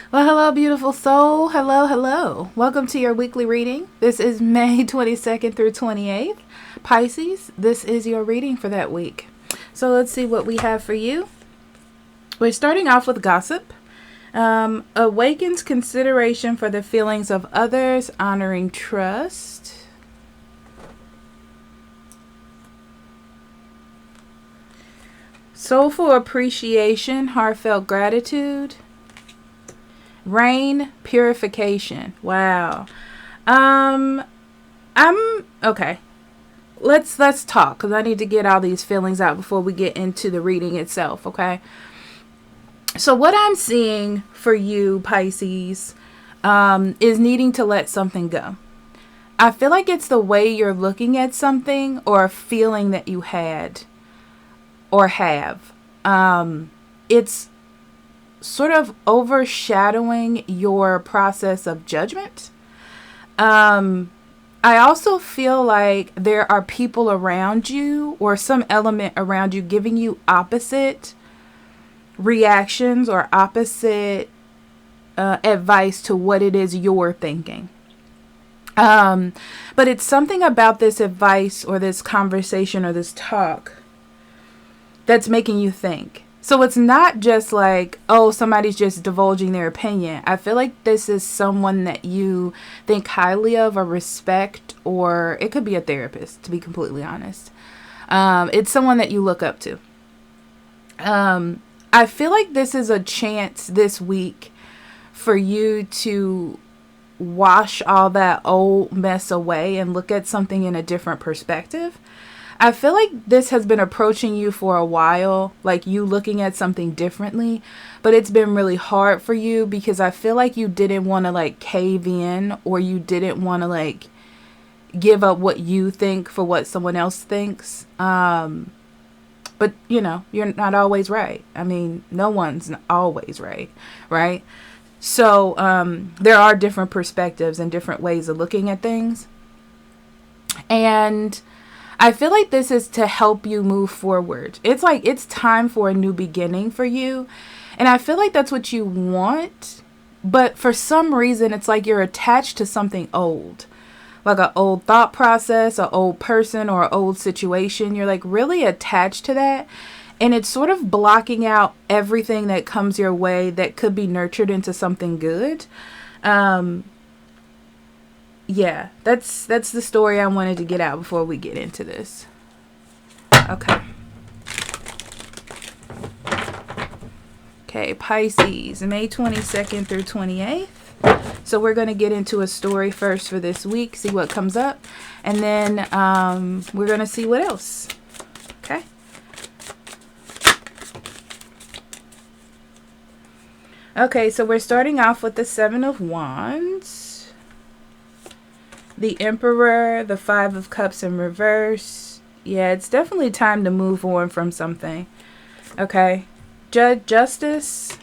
Well, hello, beautiful soul. Hello, hello. Welcome to your weekly reading. This is May 22nd through 28th. Pisces, this is your reading for that week. So let's see what we have for you. We're starting off with gossip. Awakens consideration for the feelings of others, honoring trust. Soulful appreciation, heartfelt gratitude. Rain, purification. Wow. I'm okay. Let's talk because I need to get all these feelings out before we get into the reading itself, okay? So what I'm seeing for you, Pisces, is needing to let something go. I feel like it's the way you're looking at something or a feeling that you had or have. It's sort of overshadowing your process of judgment. I also feel like there are people around you or some element around you giving you opposite reactions or opposite advice to what it is you're thinking. But it's something about this advice or this conversation or this talk that's making you think. So it's not just like, oh, somebody's just divulging their opinion. I feel like this is someone that you think highly of or respect, or it could be a therapist, to be completely honest. It's someone that you look up to. I feel like this is a chance this week for you to wash all that old mess away and look at something in a different perspective. I feel like this has been approaching you for a while, like you looking at something differently, but it's been really hard for you because I feel like you didn't want to like cave in, or you didn't want to like give up what you think for what someone else thinks. But you know, you're not always right. I mean, no one's always right, right? So there are different perspectives and different ways of looking at things. And I feel like this is to help you move forward. It's like it's time for a new beginning for you. And I feel like that's what you want. But for some reason, it's like you're attached to something old. Like an old thought process, an old person, or an old situation. You're like really attached to that. And it's sort of blocking out everything that comes your way that could be nurtured into something good. Yeah, that's the story I wanted to get out before we get into this. Okay. Okay, Pisces, May 22nd through 28th. So we're going to get into a story first for this week, see what comes up, and then we're going to see what else. Okay. Okay, so we're starting off with the Seven of Wands. The Emperor, the Five of Cups in reverse. Yeah, it's definitely time to move on from something. Okay. Justice,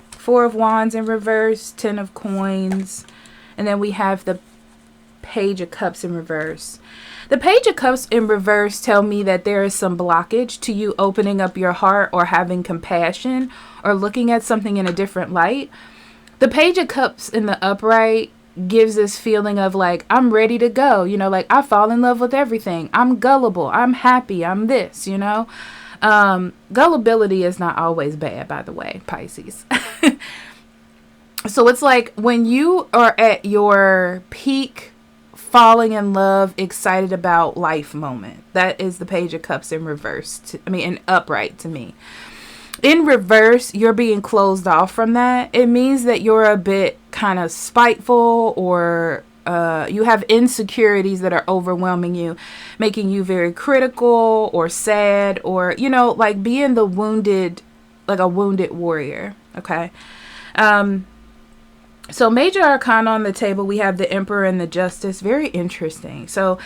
Four of Wands in reverse, Ten of Coins. And then we have the Page of Cups in reverse. The Page of Cups in reverse tell me that there is some blockage to you opening up your heart or having compassion or looking at something in a different light. The Page of Cups in the upright gives this feeling of like, I'm ready to go, you know, like I fall in love with everything. I'm gullible. I'm happy. I'm this, you know. Gullibility is not always bad, by the way, Pisces. So it's like when you are at your peak, falling in love, excited about life moment. That is the Page of Cups in reverse. In upright to me. In reverse, you're being closed off from that. It means that you're a bit kind of spiteful, or you have insecurities that are overwhelming you, making you very critical or sad, or, you know, like being the wounded, like a wounded warrior. Okay. So major arcana on the table, we have the Emperor and the Justice. Very interesting. So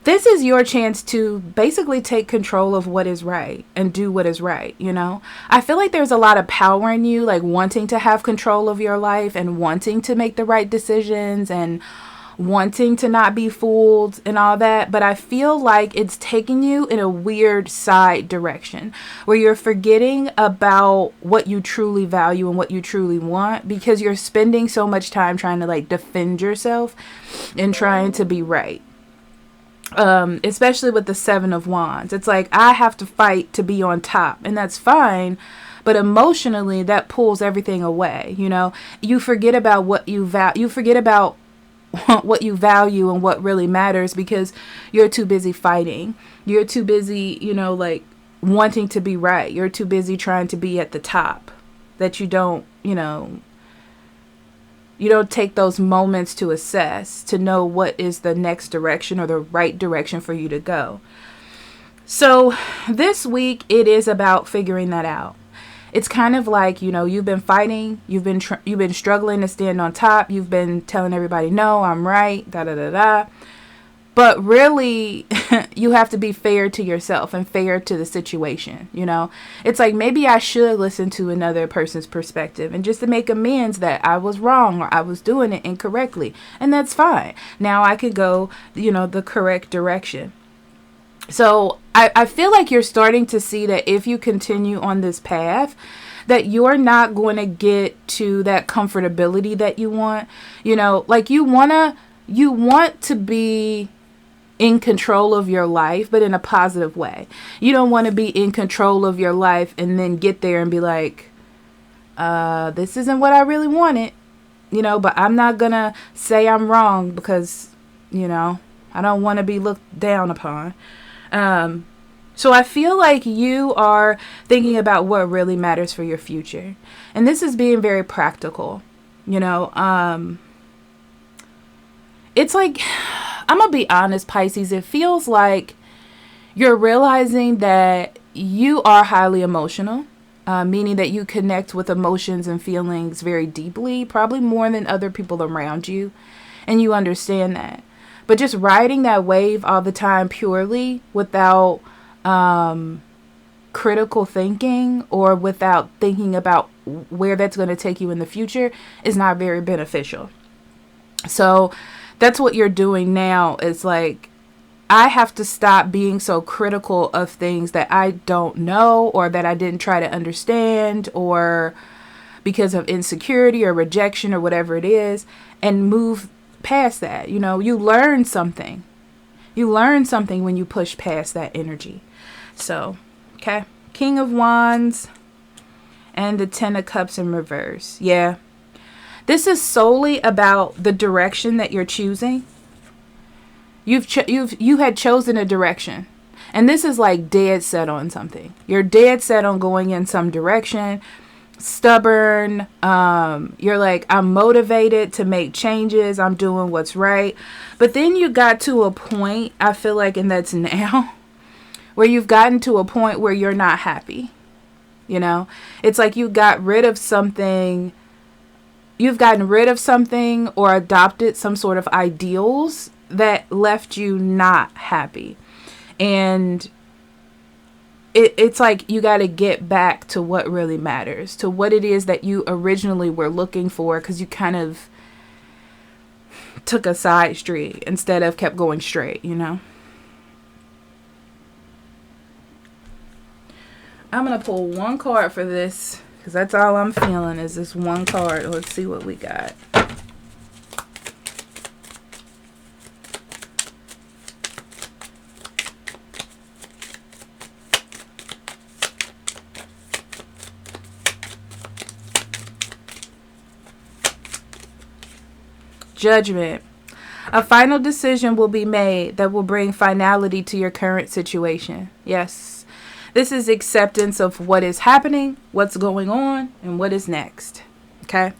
this is your chance to basically take control of what is right and do what is right, you know? I feel like there's a lot of power in you, like wanting to have control of your life and wanting to make the right decisions and wanting to not be fooled and all that, but I feel like it's taking you in a weird side direction where you're forgetting about what you truly value and what you truly want because you're spending so much time trying to like defend yourself and trying to be right. Especially with the Seven of Wands. It's like, I have to fight to be on top, and that's fine. But emotionally, that pulls everything away. You know, you forget about what you value. You forget about what you value and what really matters because you're too busy fighting. You're too busy, you know, like wanting to be right. You're too busy trying to be at the top that you don't, you know, you don't take those moments to assess, to know what is the next direction or the right direction for you to go. So this week, it is about figuring that out. It's kind of like, you know, you've been fighting, you've been struggling to stand on top, you've been telling everybody, no, I'm right, da da da da. But really, you have to be fair to yourself and fair to the situation, you know. It's like, maybe I should listen to another person's perspective and just to make amends that I was wrong or I was doing it incorrectly. And that's fine. Now I could go, you know, the correct direction. So I feel like you're starting to see that if you continue on this path, that you're not going to get to that comfortability that you want. You know, like you want to be in control of your life, but in a positive way. You don't want to be in control of your life and then get there and be like, this isn't what I really wanted, you know, but I'm not going to say I'm wrong because, you know, I don't want to be looked down upon. So I feel like you are thinking about what really matters for your future. And this is being very practical, you know. It's like, I'm going to be honest, Pisces, it feels like you're realizing that you are highly emotional, meaning that you connect with emotions and feelings very deeply, probably more than other people around you. And you understand that. But just riding that wave all the time purely without critical thinking or without thinking about where that's going to take you in the future is not very beneficial. So that's what you're doing now. Is like, I have to stop being so critical of things that I don't know or that I didn't try to understand or because of insecurity or rejection or whatever it is, and move past that. You know, you learn something. You learn something when you push past that energy. So, okay. King of Wands and the Ten of Cups in reverse. Yeah. This is solely about the direction that you're choosing. You had chosen a direction. And this is like dead set on something. You're dead set on going in some direction. Stubborn. You're like, I'm motivated to make changes. I'm doing what's right. But then you got to a point, I feel like, and that's now, where you've gotten to a point where you're not happy. You know, it's like you got rid of something. You've gotten rid of something or adopted some sort of ideals that left you not happy. And it's like you got to get back to what really matters, to what it is that you originally were looking for, because you kind of took a side street instead of kept going straight, you know. I'm going to pull one card for this, because that's all I'm feeling is this one card. Let's see what we got. Judgment. A final decision will be made that will bring finality to your current situation. Yes. This is acceptance of what is happening, what's going on, and what is next. Okay.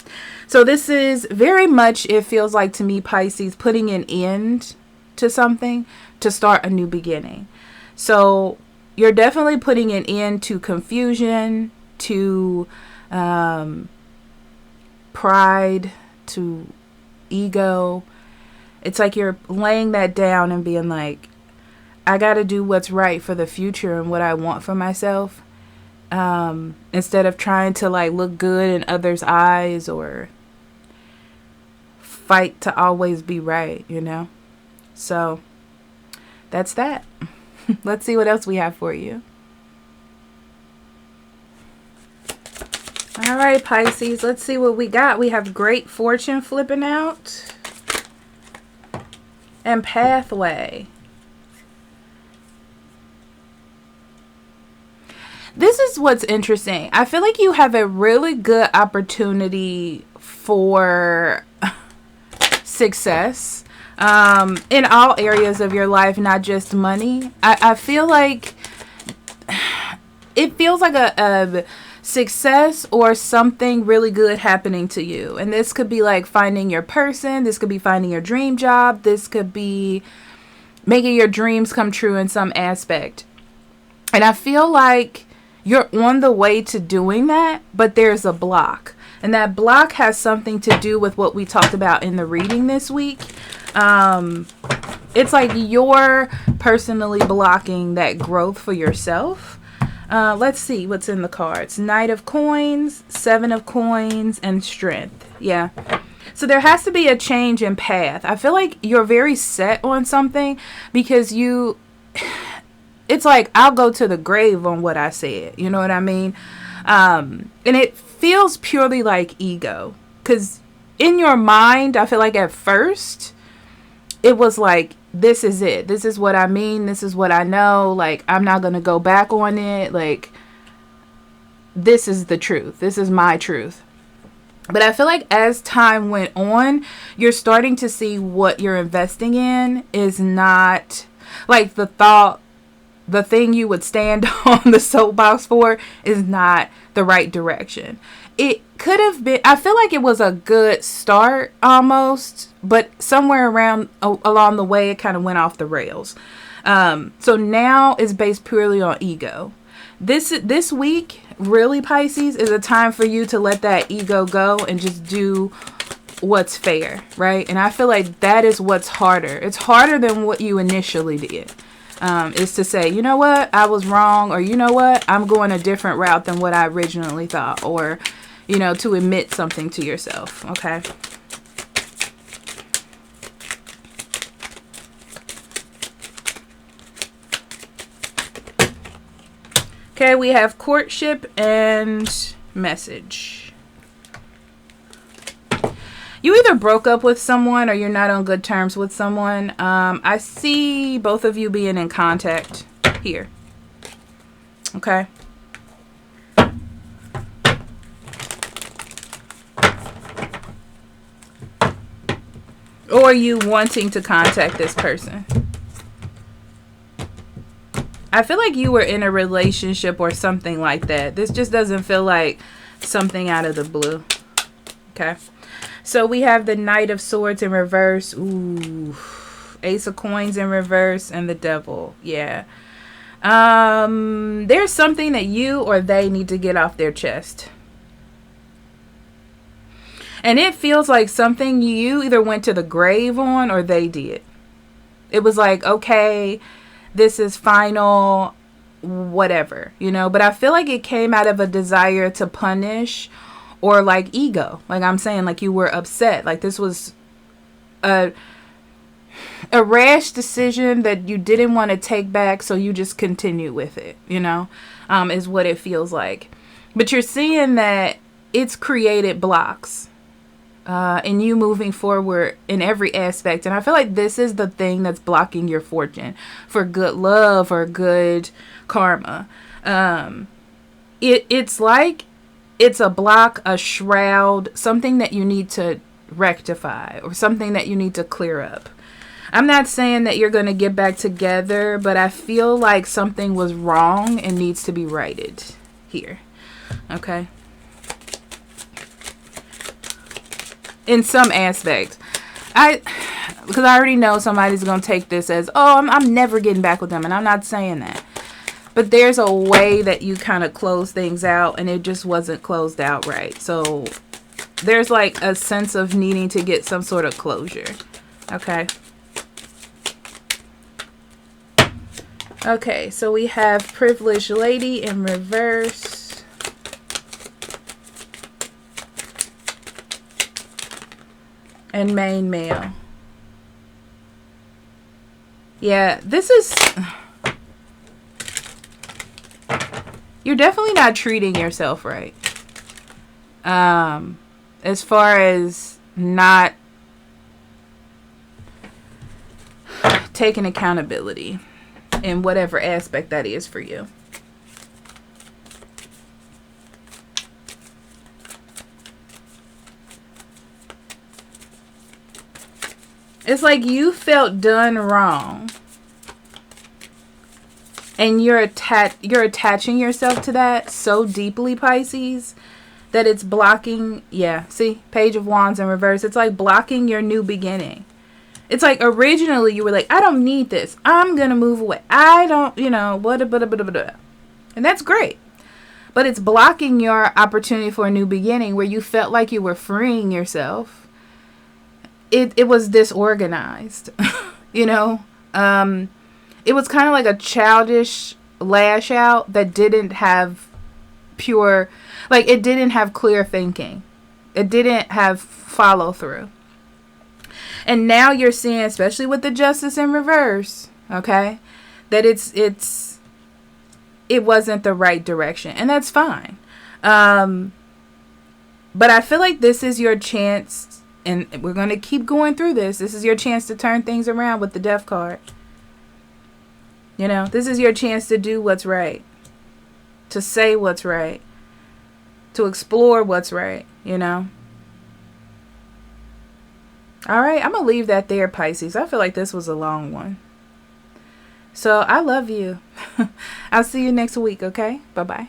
So this is very much, it feels like to me, Pisces, putting an end to something to start a new beginning. So you're definitely putting an end to confusion, to pride, to ego. It's like you're laying that down and being like, I got to do what's right for the future and what I want for myself, instead of trying to like look good in others' eyes or fight to always be right, you know? So that's that. Let's see what else we have for you. All right, Pisces, let's see what we got. We have great fortune flipping out and pathway. This is what's interesting. I feel like you have a really good opportunity for success in all areas of your life, not just money. I feel like it feels like a success or something really good happening to you. And this could be like finding your person. This could be finding your dream job. This could be making your dreams come true in some aspect. And I feel like you're on the way to doing that, but there's a block. And that block has something to do with what we talked about in the reading this week. It's like you're personally blocking that growth for yourself. Let's see what's in the cards. Knight of Coins, Seven of Coins, and Strength. Yeah. So there has to be a change in path. I feel like you're very set on something because it's like, I'll go to the grave on what I said. You know what I mean? And it feels purely like ego. Because in your mind, I feel like at first, it was like, this is it. This is what I mean. This is what I know. Like, I'm not going to go back on it. Like, this is the truth. This is my truth. But I feel like as time went on, you're starting to see what you're investing in is not like the thing you would stand on the soapbox for is not the right direction. It could have been, I feel like it was a good start almost, but somewhere around along the way, it kind of went off the rails. So now it's based purely on ego. This week, really, Pisces, is a time for you to let that ego go and just do what's fair, right? And I feel like that is what's harder. It's harder than what you initially did. Is to say, you know what, I was wrong, or you know what, I'm going a different route than what I originally thought, or, you know, to admit something to yourself, okay? Okay, we have courtship and message. You either broke up with someone or you're not on good terms with someone. I see both of you being in contact here. Okay. Or you wanting to contact this person. I feel like you were in a relationship or something like that. This just doesn't feel like something out of the blue. Okay. So we have the Knight of Swords in reverse. Ooh. Ace of Coins in reverse and the Devil. Yeah. There's something that you or they need to get off their chest. And it feels like something you either went to the grave on or they did. It was like, okay, this is final, whatever, you know. But I feel like it came out of a desire to punish or like ego. Like I'm saying, like you were upset. Like this was a rash decision that you didn't want to take back. So you just continue with it, you know, is what it feels like. But you're seeing that it's created blocks in you moving forward in every aspect. And I feel like this is the thing that's blocking your fortune for good love or good karma. It's like it's a block, a shroud, something that you need to rectify or something that you need to clear up. I'm not saying that you're going to get back together, but I feel like something was wrong and needs to be righted here. Okay. In some aspect. Because I already know somebody's going to take this as, oh, I'm never getting back with them. And I'm not saying that. But there's a way that you kind of close things out and it just wasn't closed out right. So there's like a sense of needing to get some sort of closure. Okay. Okay, so we have Privileged Lady in reverse. and main male. Yeah, this is... You're definitely not treating yourself right. As far as not taking accountability in whatever aspect that is for you. It's like you felt done wrong. And you're attaching yourself to that so deeply, Pisces, that it's blocking. Yeah, see, Page of Wands in reverse. It's like blocking your new beginning. It's like originally you were like, I don't need this. I'm going to move away. I don't, you know, blah, blah, blah, blah, blah. And that's great. But it's blocking your opportunity for a new beginning where you felt like you were freeing yourself. It was disorganized, you know. It was kind of like a childish lash out that didn't have pure, like it didn't have clear thinking. It didn't have follow through. And now you're seeing, especially with the Justice in reverse, okay, that it wasn't the right direction. And that's fine. But I feel like this is your chance, and we're going to keep going through this. This is your chance to turn things around with the Death card. You know, this is your chance to do what's right, to say what's right, to explore what's right, you know. All right, I'm going to leave that there, Pisces. I feel like this was a long one. So I love you. I'll see you next week, okay? Bye-bye.